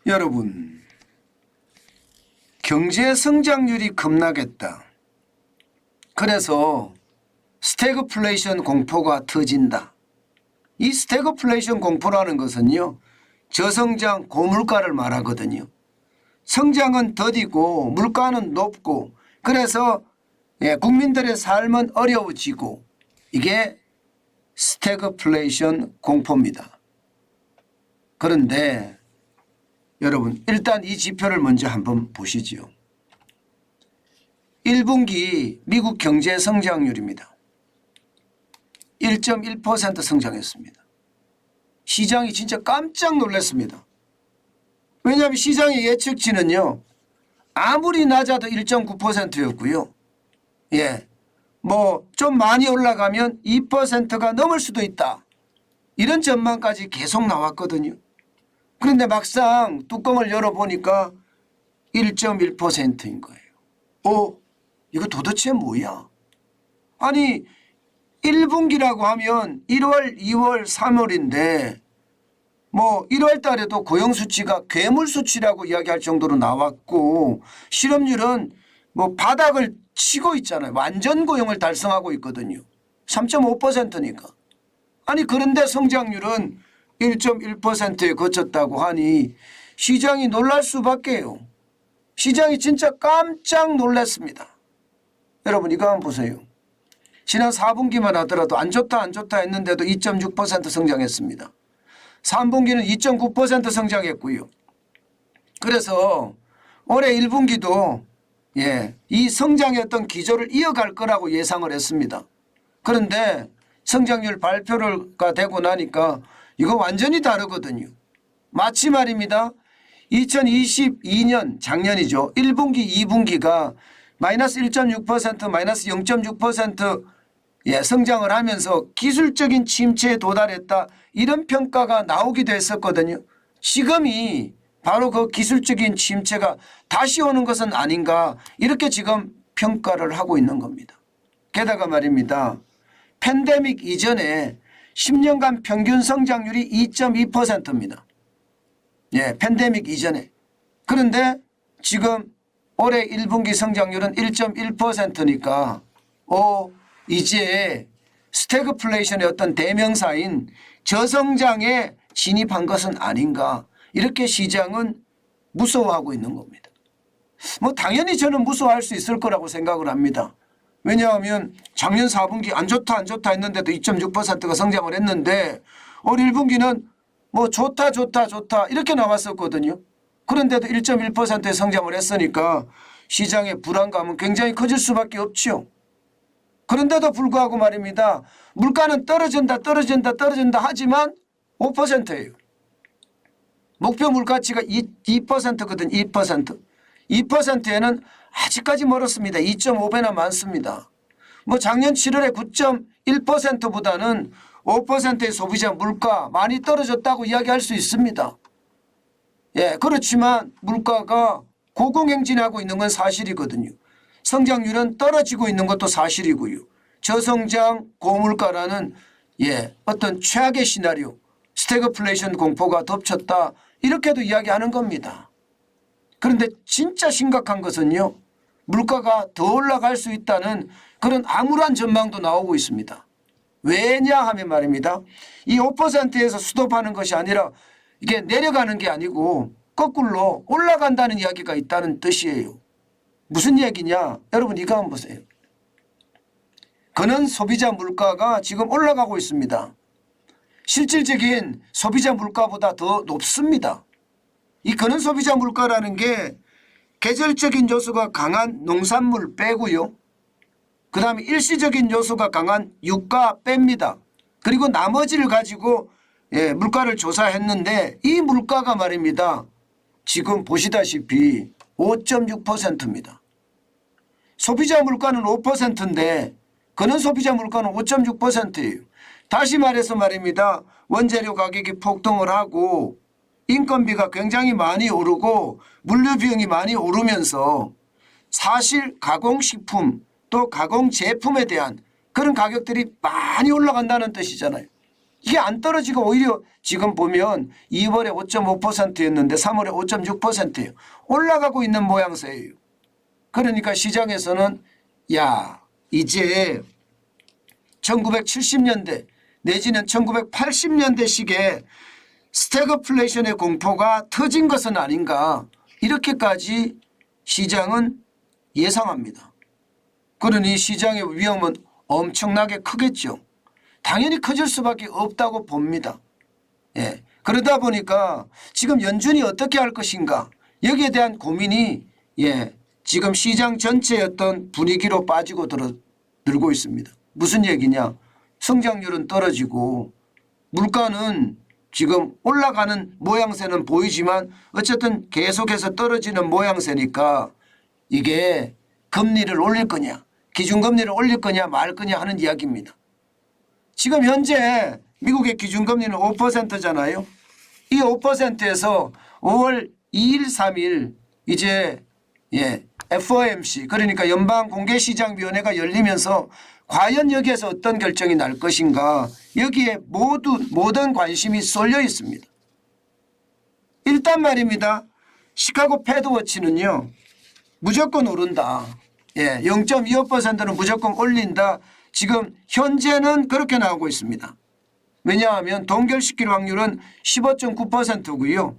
여러분, 경제 성장률이 급락했다. 그래서 스태그플레이션 공포가 터진다. 이 스태그플레이션 공포라는 것은요, 저성장 고물가를 말하거든요. 성장은 더디고 물가는 높고 그래서 국민들의 삶은 어려워지고 이게 스태그플레이션 공포입니다. 그런데 여러분, 일단 이 지표를 먼저 한번 보시죠. 1분기 미국 경제 성장률입니다. 1.1% 성장했습니다. 시장이 진짜 깜짝 놀랐습니다. 왜냐하면 시장의 예측치는요, 아무리 낮아도 1.9%였고요. 뭐 좀 많이 올라가면 2%가 넘을 수도 있다. 이런 전망까지 계속 나왔거든요. 그런데 막상 뚜껑을 열어보니까 1.1%인 거예요. 이거 도대체 뭐야? 아니 1분기라고 하면 1월, 2월, 3월인데 뭐 1월 달에도 고용수치가 괴물수치라고 이야기할 정도로 나왔고 실업률은 뭐 바닥을 치고 있잖아요. 완전 고용을 달성하고 있거든요. 3.5%니까. 아니 그런데 성장률은 1.1%에 그쳤다고 하니 시장이 놀랄 수밖에요. 시장이 진짜 깜짝 놀랐습니다. 여러분 이거 한번 보세요. 지난 4분기만 하더라도 안 좋다 했는데도 2.6% 성장했습니다. 3분기는 2.9% 성장했고요. 그래서 올해 1분기도 이 성장의 어떤 기조를 이어갈 거라고 예상을 했습니다. 그런데 성장률 발표가 되고 나니까 이거 완전히 다르거든요. 마치 말입니다. 2022년 작년이죠. 1분기, 2분기가 마이너스 1.6%, 마이너스 0.6% 성장을 하면서 기술적인 침체에 도달했다. 이런 평가가 나오기도 했었거든요. 지금이 바로 그 기술적인 침체가 다시 오는 것은 아닌가 이렇게 지금 평가를 하고 있는 겁니다. 게다가 말입니다. 팬데믹 이전에 10년간 평균 성장률이 2.2%입니다. 팬데믹 이전에. 그런데 지금 올해 1분기 성장률은 1.1%니까 이제 스태그플레이션의 어떤 대명사인 저성장에 진입한 것은 아닌가 이렇게 시장은 무서워하고 있는 겁니다. 뭐 당연히 저는 무서워할 수 있을 거라고 생각을 합니다. 왜냐하면 작년 4분기 안 좋다 했는데도 2.6%가 성장을 했는데 올 1분기는 뭐 좋다 이렇게 나왔었거든요. 그런데도 1.1%의 성장을 했으니까 시장의 불안감은 굉장히 커질 수밖에 없죠. 그런데도 불구하고 말입니다. 물가는 떨어진다 하지만 5%예요. 목표 물가치가 2%거든 2%. 2%에는 아직까지 멀었습니다. 2.5배나 많습니다. 뭐 작년 7월에 9.1%보다는 5%의 소비자 물가 많이 떨어졌다고 이야기할 수 있습니다. 그렇지만 물가가 고공행진하고 있는 건 사실이거든요. 성장률은 떨어지고 있는 것도 사실이고요. 저성장 고물가라는 어떤 최악의 시나리오, 스태그플레이션 공포가 덮쳤다 이렇게도 이야기하는 겁니다. 그런데 진짜 심각한 것은요. 물가가 더 올라갈 수 있다는 그런 암울한 전망도 나오고 있습니다. 왜냐 하면 말입니다. 이 5%에서 스톱하는 것이 아니라 이게 내려가는 게 아니고 거꾸로 올라간다는 이야기가 있다는 뜻이에요. 무슨 얘기냐? 여러분 이거 한번 보세요. 그는 소비자 물가가 지금 올라가고 있습니다. 실질적인 소비자 물가보다 더 높습니다. 이 그는 소비자 물가라는 게 계절적인 요소가 강한 농산물 빼고요. 그 다음에 일시적인 요소가 강한 유가 뺍니다. 그리고 나머지를 가지고 물가를 조사했는데 이 물가가 말입니다. 지금 보시다시피 5.6%입니다. 소비자 물가는 5%인데 그는 소비자 물가는 5.6%예요. 다시 말해서 말입니다. 원재료 가격이 폭등을 하고 인건비가 굉장히 많이 오르고 물류 비용이 많이 오르면서 사실 가공식품 또 가공제품에 대한 그런 가격들이 많이 올라간다는 뜻이잖아요. 이게 안 떨어지고 오히려 지금 보면 2월에 5.5%였는데 3월에 5.6%예요. 올라가고 있는 모양새예요. 그러니까 시장에서는 야 이제 1970년대 내지는 1980년대식의 스태그플레이션의 공포가 터진 것은 아닌가 이렇게까지 시장은 예상합니다. 그러니 시장의 위험은 엄청나게 크겠죠. 당연히 커질 수밖에 없다고 봅니다. 예. 그러다 보니까 지금 연준이 어떻게 할 것인가 여기에 대한 고민이 지금 시장 전체의 어떤 분위기로 빠지고 들고 있습니다. 무슨 얘기냐. 성장률은 떨어지고 물가는 지금 올라가는 모양새는 보이지만 어쨌든 계속해서 떨어지는 모양새니까 이게 금리를 올릴 거냐 기준금리를 올릴 거냐 말 거냐 하는 이야기입니다. 지금 현재 미국의 기준금리는 5%잖아요. 이 5%에서 5월 2일 3일 이제 FOMC 그러니까 연방공개시장위원회가 열리면서 과연 여기에서 어떤 결정이 날 것인가 여기에 모든 관심이 쏠려 있습니다. 일단 말입니다. 시카고 패드워치는요. 무조건 오른다. 0.25%는 무조건 올린다. 지금 현재는 그렇게 나오고 있습니다. 왜냐하면 동결시킬 확률은 15.9%고요.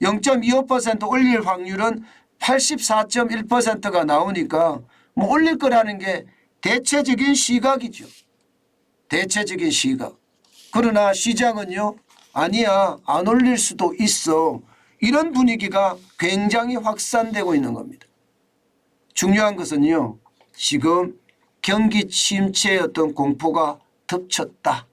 0.25% 올릴 확률은 84.1%가 나오니까 뭐 올릴 거라는 게 대체적인 시각이죠. 대체적인 시각. 그러나 시장은요. 아니야 안 올릴 수도 있어. 이런 분위기가 굉장히 확산되고 있는 겁니다. 중요한 것은요. 지금 경기 침체의 어떤 공포가 덮쳤다.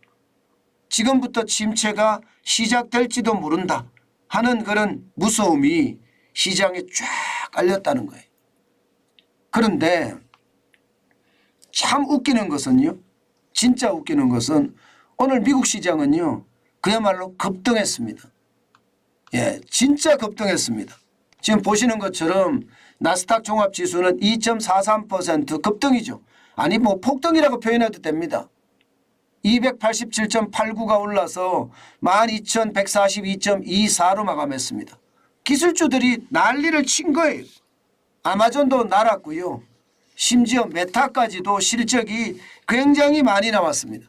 지금부터 침체가 시작될지도 모른다 하는 그런 무서움이 시장에 쫙 깔렸다는 거예요. 그런데 참 웃기는 것은요. 진짜 웃기는 것은 오늘 미국 시장은요. 그야말로 급등했습니다. 진짜 급등했습니다. 지금 보시는 것처럼 나스닥 종합지수는 2.43% 급등이죠. 아니 뭐 폭등이라고 표현해도 됩니다. 287.89가 올라서 12,142.24로 마감했습니다. 기술주들이 난리를 친 거예요. 아마존도 날았고요. 심지어 메타까지도 실적이 굉장히 많이 나왔습니다.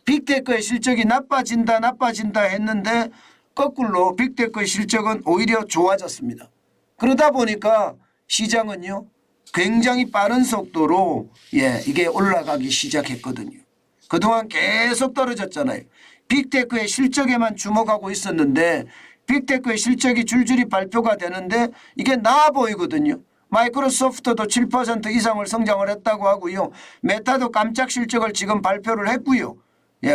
빅테크의 실적이 나빠진다 했는데 거꾸로 빅테크의 실적은 오히려 좋아졌습니다. 그러다 보니까 시장은요. 굉장히 빠른 속도로 이게 올라가기 시작했거든요. 그동안 계속 떨어졌잖아요. 빅테크의 실적에만 주목하고 있었는데 빅테크의 실적이 줄줄이 발표가 되는데 이게 나아 보이거든요. 마이크로소프트도 7% 이상을 성장을 했다고 하고요. 메타도 깜짝 실적을 지금 발표를 했고요.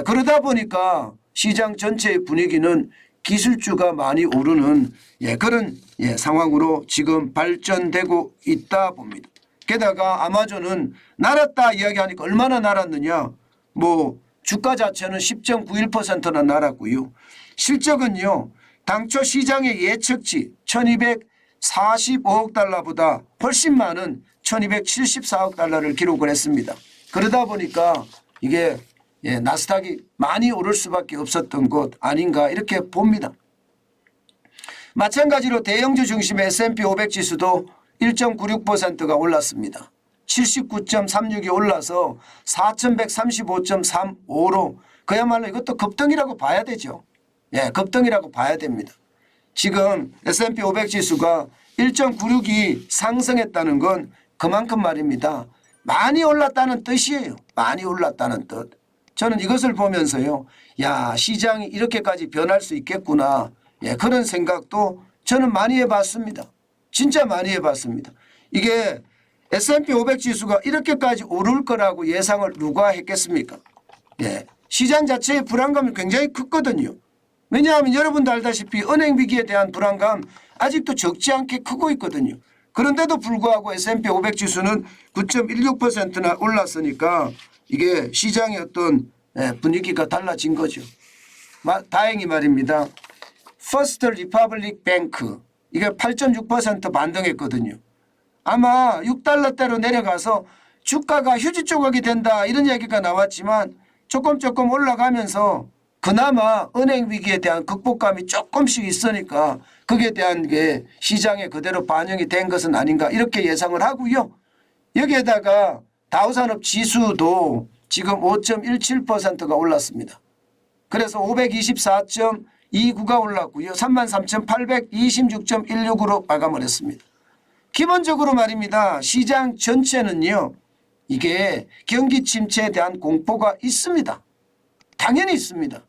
그러다 보니까 시장 전체의 분위기는 기술주가 많이 오르는 그런 상황으로 지금 발전되고 있다 봅니다. 게다가 아마존은 날았다 이야기하니까 얼마나 날았느냐. 뭐 주가 자체는 10.91%나 날았고요. 실적은요. 당초 시장의 예측치 1245억 달러보다 훨씬 많은 1274억 달러를 기록을 했습니다. 그러다 보니까 이게 나스닥이 많이 오를 수밖에 없었던 것 아닌가 이렇게 봅니다. 마찬가지로 대형주 중심의 S&P 500 지수도 1.96%가 올랐습니다. 79.36이 올라서 4135.35로 그야말로 이것도 급등이라고 봐야 되죠. 급등이라고 봐야 됩니다. 지금 S&P 500 지수가 1.96이 상승했다는 건 그만큼 말입니다. 많이 올랐다는 뜻이에요. 많이 올랐다는 뜻. 저는 이것을 보면서요. 야 시장이 이렇게까지 변할 수 있겠구나. 그런 생각도 저는 많이 해봤습니다. 진짜 많이 해봤습니다. 이게 S&P 500 지수가 이렇게까지 오를 거라고 예상을 누가 했겠습니까? 시장 자체의 불안감이 굉장히 크거든요. 왜냐하면 여러분도 알다시피 은행 위기에 대한 불안감 아직도 적지 않게 크고 있거든요. 그런데도 불구하고 S&P 500 지수는 9.16%나 올랐으니까 이게 시장의 어떤 분위기가 달라진 거죠. 다행히 말입니다. 퍼스트 리퍼블릭 뱅크 이게 8.6% 반등했거든요. 아마 6달러대로 내려가서 주가가 휴지 조각이 된다 이런 얘기가 나왔지만 조금 올라가면서 그나마 은행 위기에 대한 극복감이 조금씩 있으니까 거기에 대한 게 시장에 그대로 반영이 된 것은 아닌가 이렇게 예상을 하고요. 여기에다가 다우산업 지수도 지금 5.17%가 올랐습니다. 그래서 524.29가 올랐고요. 33,826.16으로 마감을 했습니다. 기본적으로 말입니다. 시장 전체는요. 이게 경기 침체에 대한 공포가 있습니다. 당연히 있습니다.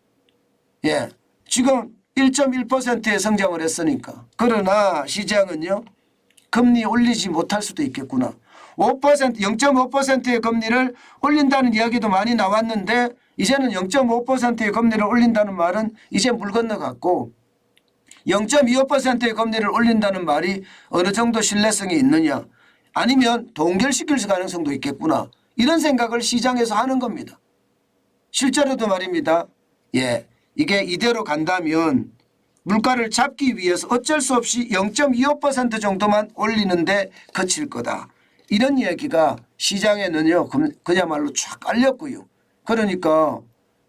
예, 지금 1.1%의 성장을 했으니까. 그러나 시장은요. 금리 올리지 못할 수도 있겠구나. 5%, 0.5%의 금리를 올린다는 이야기도 많이 나왔는데 이제는 0.5%의 금리를 올린다는 말은 이제 물 건너갔고 0.25%의 금리를 올린다는 말이 어느 정도 신뢰성이 있느냐. 아니면 동결시킬 가능성도 있겠구나. 이런 생각을 시장에서 하는 겁니다. 실제로도 말입니다. 예, 이게 이대로 간다면 물가를 잡기 위해서 어쩔 수 없이 0.25% 정도만 올리는데 그칠 거다. 이런 이야기가 시장에는요. 그야말로 쫙 깔렸고요. 그러니까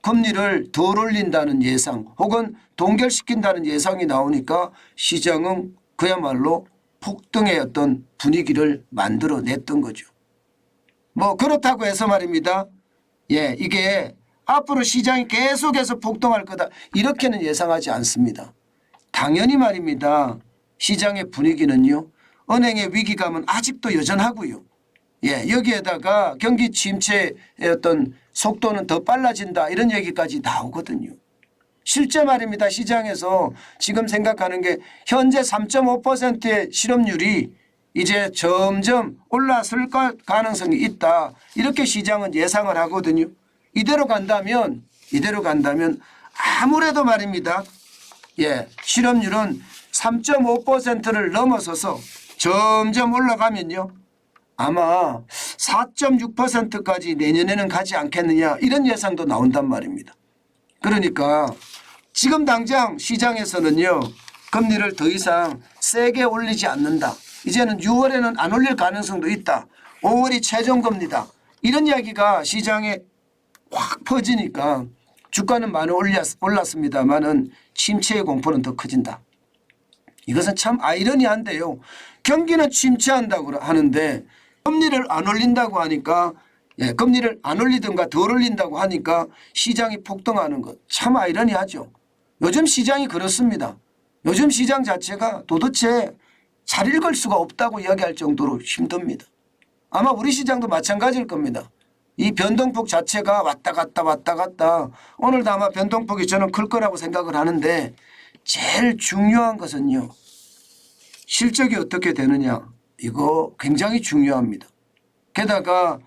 금리를 덜 올린다는 예상 혹은 동결시킨다는 예상이 나오니까 시장은 그야말로 폭등의 어떤 분위기를 만들어냈던 거죠. 뭐 그렇다고 해서 말입니다. 예, 이게 앞으로 시장이 계속해서 폭등할 거다. 이렇게는 예상하지 않습니다. 당연히 말입니다. 시장의 분위기는요. 은행의 위기감은 아직도 여전하고요. 예, 여기에다가 경기 침체의 어떤 속도는 더 빨라진다. 이런 얘기까지 나오거든요. 실제 말입니다. 시장에서 지금 생각하는 게 현재 3.5%의 실업률이 이제 점점 올라설 가능성이 있다. 이렇게 시장은 예상을 하거든요. 이대로 간다면 아무래도 말입니다. 예, 실업률은 3.5%를 넘어서서 점점 올라가면요. 아마 4.6%까지 내년에는 가지 않겠느냐 이런 예상도 나온단 말입니다. 그러니까 지금 당장 시장에서는요. 금리를 더 이상 세게 올리지 않는다. 이제는 6월에는 안 올릴 가능성도 있다. 5월이 최종금리다. 이런 이야기가 시장에 확 퍼지니까 주가는 많이 올랐습니다만은 침체의 공포는 더 커진다. 이것은 참 아이러니한데요. 경기는 침체한다고 하는데 금리를 안 올린다고 하니까 금리를 안 올리든가 덜 올린다고 하니까 시장이 폭등하는 것 참 아이러니하죠. 요즘 시장이 그렇습니다. 요즘 시장 자체가 도대체 잘 읽을 수가 없다고 이야기할 정도로 힘듭니다. 아마 우리 시장도 마찬가지일 겁니다. 이 변동폭 자체가 왔다 갔다 오늘도 아마 변동폭이 저는 클 거라고 생각을 하는데 제일 중요한 것은요. 실적이 어떻게 되느냐 이거 굉장히 중요합니다. 게다가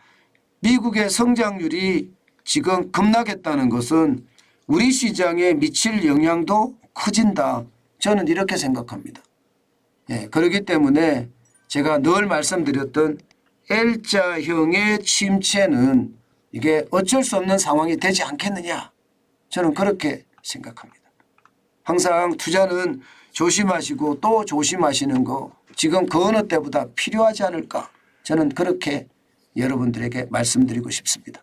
미국의 성장률이 지금 급락했다는 것은 우리 시장에 미칠 영향도 커진다. 저는 이렇게 생각합니다. 예, 그렇기 때문에 제가 늘 말씀드렸던 L자형의 침체는 이게 어쩔 수 없는 상황이 되지 않겠느냐. 저는 그렇게 생각합니다. 항상 투자는 조심하시고 또 조심하시는 거 지금 그 어느 때보다 필요하지 않을까. 저는 그렇게 여러분들에게 말씀드리고 싶습니다.